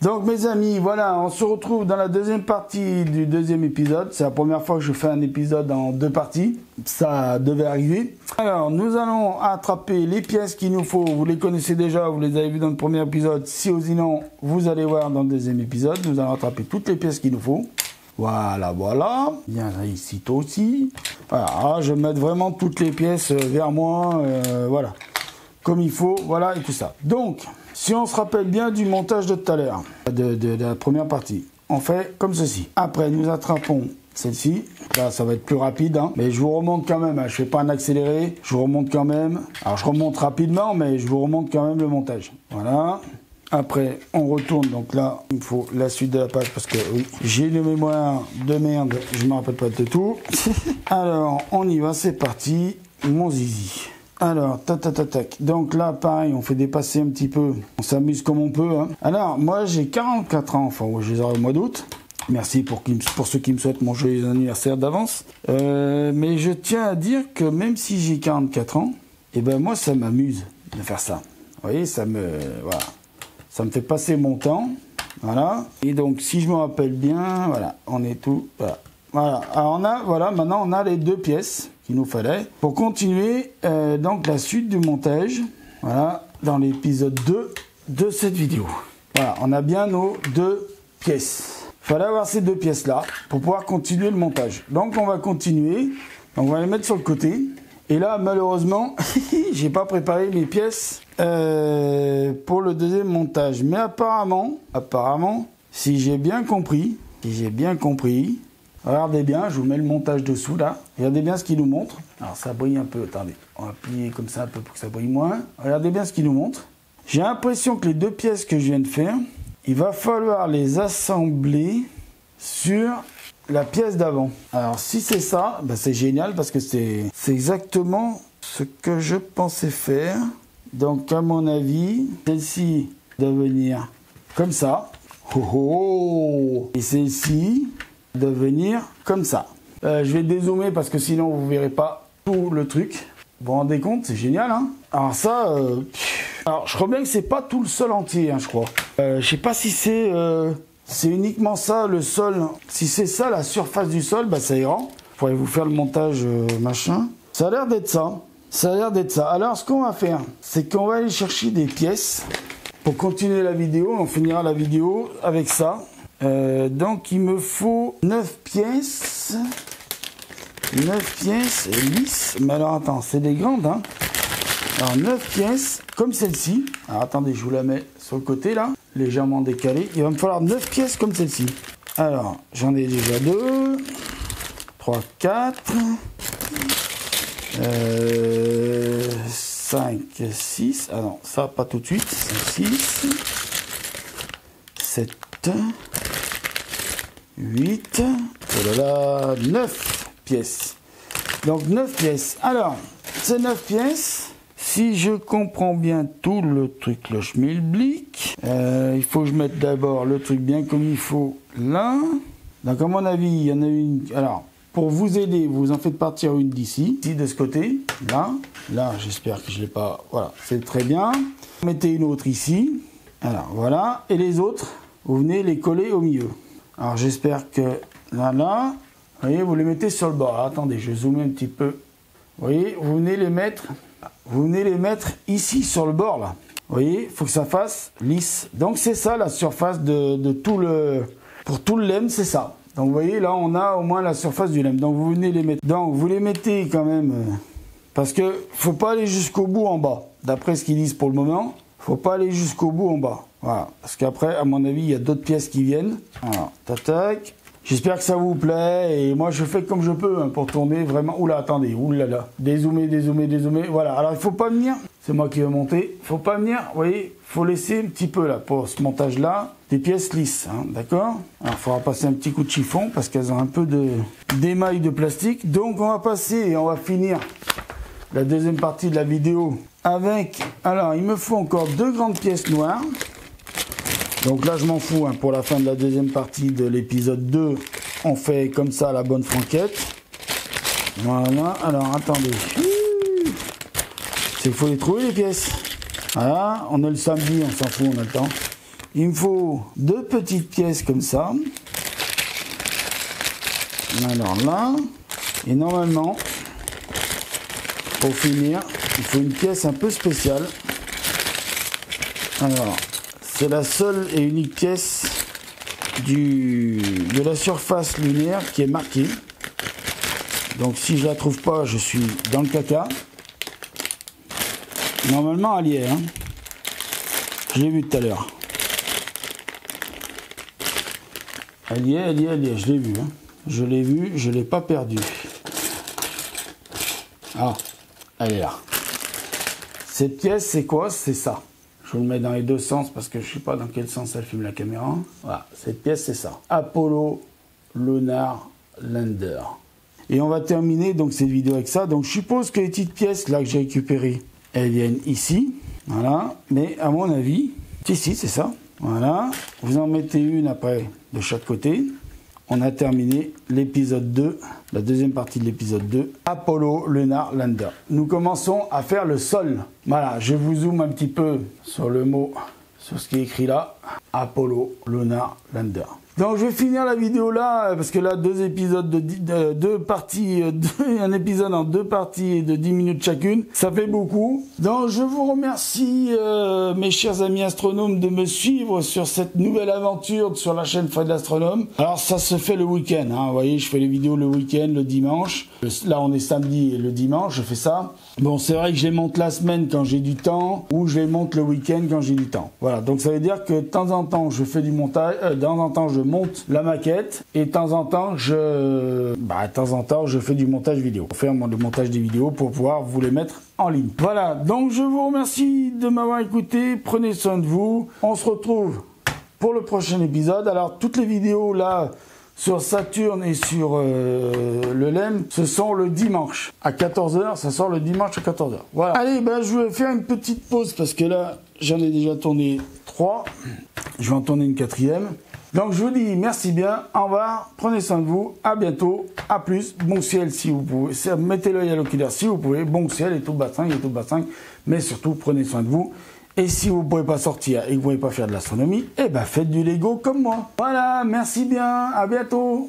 Donc mes amis, voilà, on se retrouve dans la deuxième partie du deuxième épisode. C'est la première fois que je fais un épisode en deux parties. Ça devait arriver. Alors, nous allons attraper les pièces qu'il nous faut. Vous les connaissez déjà, vous les avez vues dans le premier épisode. Si sinon, vous allez voir dans le deuxième épisode. Nous allons attraper toutes les pièces qu'il nous faut. Voilà, voilà. Bien ici, toi aussi. Voilà, je vais mettre vraiment toutes les pièces vers moi. Voilà, comme il faut. Voilà, et tout ça. Donc, si on se rappelle bien du montage de tout à l'heure, de la première partie, on fait comme ceci. Après, nous attrapons celle-ci. Là, ça va être plus rapide, hein. Mais je vous remonte quand même. Hein. Je fais pas un accéléré. Je vous remonte quand même. Alors, je remonte rapidement, mais je vous remonte quand même le montage. Voilà. Après, on retourne. Donc là, il me faut la suite de la page parce que oui, j'ai une mémoire de merde. Je me rappelle pas de tout. Alors, on y va. C'est parti. Mon zizi. Alors, tac. Donc là, pareil, on fait dépasser un petit peu. On s'amuse comme on peut. Hein. Alors, moi, j'ai 44 ans. Enfin, je les aurai au mois d'août. Merci pour ceux qui me souhaitent mon joyeux anniversaire d'avance. Mais je tiens à dire que même si j'ai 44 ans, eh ben moi, ça m'amuse de faire ça. Vous voyez, voilà. Ça me fait passer mon temps. Voilà. Et donc, si je me rappelle bien, voilà, on est tout. Voilà. Alors, maintenant, on a les deux pièces qu'il nous fallait pour continuer donc la suite du montage. Voilà, dans l'épisode 2 de cette vidéo. Voilà, on a bien nos deux pièces. Il fallait avoir ces deux pièces là pour pouvoir continuer le montage. Donc on va continuer. Donc, on va les mettre sur le côté. Et là, malheureusement, j'ai pas préparé mes pièces pour le deuxième montage. Mais apparemment, si j'ai bien compris, regardez bien, je vous mets le montage dessous là. Regardez bien ce qu'il nous montre. Alors ça brille un peu, attendez. On va plier comme ça un peu pour que ça brille moins. Regardez bien ce qu'il nous montre. J'ai l'impression que les deux pièces que je viens de faire, il va falloir les assembler sur la pièce d'avant. Alors si c'est ça, ben c'est génial parce que c'est exactement ce que je pensais faire. Donc à mon avis, celle-ci doit venir comme ça. Et celle-ci de venir comme ça. Je vais dézoomer parce que sinon vous verrez pas tout le truc. Vous vous rendez compte, c'est génial, hein. Alors ça, alors je crois bien que c'est pas tout le sol entier, hein, je crois. Je sais pas si c'est uniquement ça le sol. Si c'est ça la surface du sol, bah ça ira. Faudrait vous faire le montage machin. Ça a l'air d'être ça. Alors ce qu'on va faire, c'est qu'on va aller chercher des pièces pour continuer la vidéo. On finira la vidéo avec ça. Donc il me faut 9 pièces. 9 pièces lisses. Mais alors attends, c'est des grandes, hein. Alors 9 pièces comme celle-ci. Alors attendez, je vous la mets sur le côté là, légèrement décalée. Il va me falloir 9 pièces comme celle-ci. Alors j'en ai déjà 2, 3, 4, 5, 6. Ah non, ça pas tout de suite. 6, 7, 8, oh là là, 9 pièces. Donc 9 pièces. Alors, ces 9 pièces, si je comprends bien tout le truc, le schmilblick, il faut que je mette d'abord le truc bien comme il faut là. Donc à mon avis, il y en a une. Alors, pour vous aider, vous en faites partir une d'ici, de ce côté, là. Là, j'espère que je ne l'ai pas. Voilà, c'est très bien. Mettez une autre ici. Alors, voilà. Et les autres, vous venez les coller au milieu. Alors j'espère que là, vous voyez, vous les mettez sur le bord. Alors, attendez, je vais zoomer un petit peu. Vous voyez, vous venez les mettre ici sur le bord là. Vous voyez, il faut que ça fasse lisse. Donc c'est ça la surface de tout le, pour tout le lemme, c'est ça. Donc vous voyez, là on a au moins la surface du lemme. Donc vous venez les mettre. Donc vous les mettez quand même, parce que faut pas aller jusqu'au bout en bas. D'après ce qu'ils disent pour le moment, faut pas aller jusqu'au bout en bas. Voilà, parce qu'après, à mon avis, il y a d'autres pièces qui viennent. Voilà, tac. J'espère que ça vous plaît. Et moi, je fais comme je peux hein, pour tourner vraiment. Oula, attendez, oulala. Dézoomer. Voilà, alors il faut pas venir. C'est moi qui vais monter. Il faut pas venir, vous voyez, faut laisser un petit peu là, pour ce montage-là, des pièces lisses, hein, d'accord? Alors, il faudra passer un petit coup de chiffon parce qu'elles ont un peu d'émail de plastique. Donc, on va passer et on va finir la deuxième partie de la vidéo avec. Alors, il me faut encore 2 grandes pièces noires. Donc là, je m'en fous. Hein, pour la fin de la deuxième partie de l'épisode 2, on fait comme ça la bonne franquette. Voilà. Alors, attendez. Il faut les trouver, les pièces. Voilà. On est le samedi, on s'en fout, on a le temps. il me faut 2 petites pièces comme ça. Alors là, et normalement, pour finir, il faut une pièce un peu spéciale. Alors, c'est la seule et unique pièce de la surface lunaire qui est marquée. Donc si je la trouve pas, je suis dans le caca. Normalement, elle y est. Hein. Je l'ai vu tout à l'heure. Elle y est, elle y est, elle y est. Je l'ai vu. Hein. Je l'ai vu, je l'ai pas perdu. Ah, elle est là. Cette pièce, c'est quoi? C'est ça. Je vous le mets dans les deux sens parce que je ne sais pas dans quel sens elle filme la caméra. Voilà, cette pièce, c'est ça. Apollo Lunar Lander. Et on va terminer donc cette vidéo avec ça. Donc je suppose que les petites pièces là que j'ai récupérées, elles viennent ici. Voilà. Mais à mon avis, ici, c'est ça. Voilà. Vous en mettez une après de chaque côté. On a terminé l'épisode 2, la deuxième partie de l'épisode 2, Apollo Lunar Lander. Nous commençons à faire le sol. Voilà, je vous zoome un petit peu sur le mot, sur ce qui est écrit là, Apollo Lunar Lander. Donc je vais finir la vidéo là, parce que là, 2 épisodes deux parties, un épisode en 2 parties de 10 minutes chacune, ça fait beaucoup. Donc je vous remercie, mes chers amis astronomes, de me suivre sur cette nouvelle aventure sur la chaîne Fred l'Astronome. Alors ça se fait le week-end, hein. Vous voyez, je fais les vidéos le week-end, le dimanche. Là on est samedi et le dimanche, je fais ça. Bon, c'est vrai que je les monte la semaine quand j'ai du temps, ou je les monte le week-end quand j'ai du temps. Voilà, donc ça veut dire que de temps en temps je fais du montage, de temps en temps je monte la maquette, et de temps en temps je fais du montage vidéo. Pour faire le montage des vidéos pour pouvoir vous les mettre en ligne. Voilà, donc je vous remercie de m'avoir écouté, prenez soin de vous, on se retrouve pour le prochain épisode. Alors toutes les vidéos là sur Saturne et sur le LEM, ce sont le dimanche à 14 h, ça sort le dimanche à 14 h. Voilà. Allez, ben je vais faire une petite pause parce que là, j'en ai déjà tourné 3. Je vais en tourner une 4e. Donc je vous dis merci bien, au revoir, prenez soin de vous, à bientôt, à plus, bon ciel si vous pouvez, mettez l'œil à l'oculaire si vous pouvez, bon ciel et tout bassin, mais surtout prenez soin de vous. Et si vous ne pouvez pas sortir et que vous ne pouvez pas faire de l'astronomie, eh ben faites du Lego comme moi. Voilà, merci bien, à bientôt.